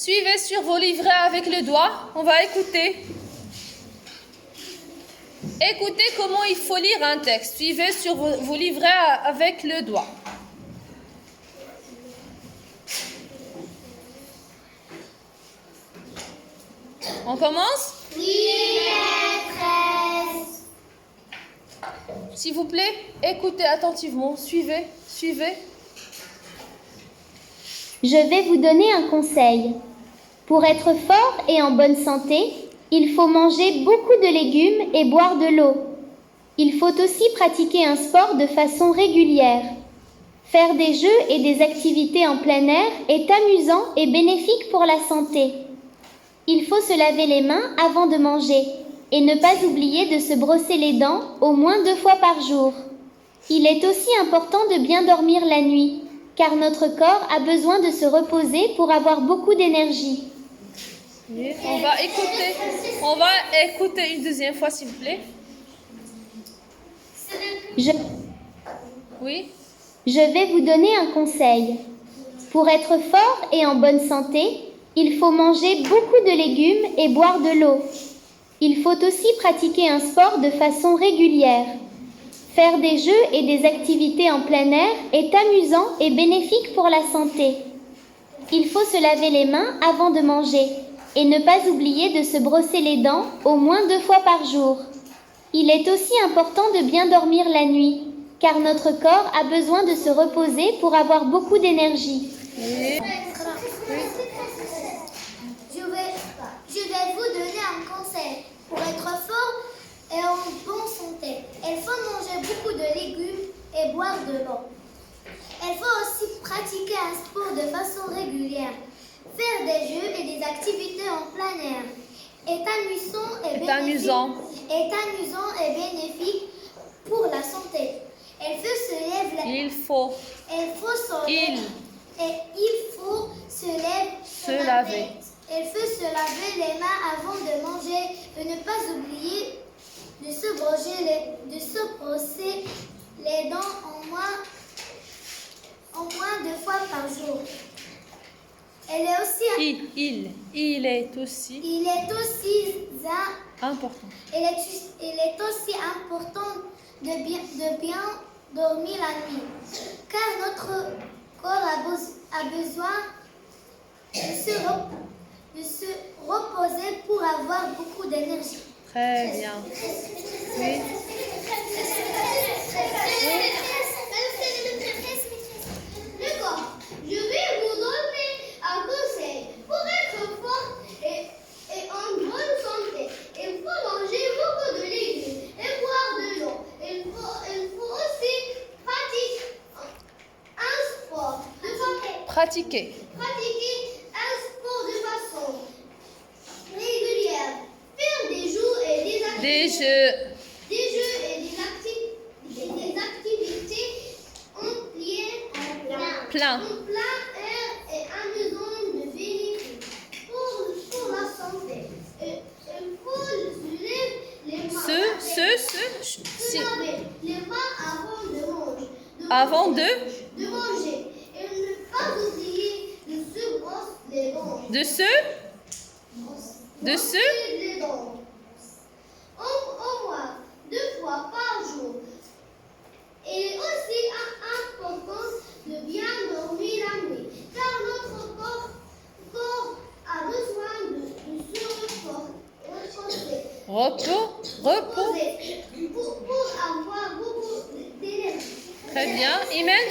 Suivez sur vos livrets avec le doigt. On va écouter. Écoutez comment il faut lire un texte. Suivez sur vos livrets avec le doigt. On commence? Oui, maîtresse. S'il vous plaît, écoutez attentivement. Suivez. Je vais vous donner un conseil. Pour être fort et en bonne santé, il faut manger beaucoup de légumes et boire de l'eau. Il faut aussi pratiquer un sport de façon régulière. Faire des jeux et des activités en plein air est amusant et bénéfique pour la santé. Il faut se laver les mains avant de manger et ne pas oublier de se brosser les dents au moins 2 fois par jour. Il est aussi important de bien dormir la nuit, car notre corps a besoin de se reposer pour avoir beaucoup d'énergie. On va écouter une deuxième fois, s'il vous plaît. Oui. Je vais vous donner un conseil. Pour être fort et en bonne santé, il faut manger beaucoup de légumes et boire de l'eau. Il faut aussi pratiquer un sport de façon régulière. Faire des jeux et des activités en plein air est amusant et bénéfique pour la santé. Il faut se laver les mains avant de manger et ne pas oublier de se brosser les dents au moins 2 fois par jour. Il est aussi important de bien dormir la nuit, car notre corps a besoin de se reposer pour avoir beaucoup d'énergie. Je vais vous donner un conseil. Pour être fort et en bonne santé, il faut manger beaucoup de légumes et boire de l'eau. Il faut aussi pratiquer un sport de façon régulière. Faire des jeux et des activités en plein air est amusant et bénéfique pour la santé. Il faut se laver les mains avant de manger et ne pas oublier de se brosser les dents au moins 2 fois par jour. Il est aussi important de bien dormir la nuit, car notre corps a besoin de se reposer pour avoir beaucoup d'énergie. Très bien. Oui. D'accord. Je vais vous donner un conseil. Pour être fort et en bonne santé, il faut manger beaucoup de légumes et boire de l'eau. Il faut aussi pratiquer un sport de façon régulière. Faire des jeux et des activités en plein air et amusant de bénéfique pour la santé. Il faut se laver les mains avant de manger. Et ne pas oublier de se brosser les dents. Brosser les dents. Au moins 2 fois par jour. Il est aussi important de bien dormir la nuit, car notre corps a besoin de se reposer. Pour avoir beaucoup d'énergie. Très bien. Imen?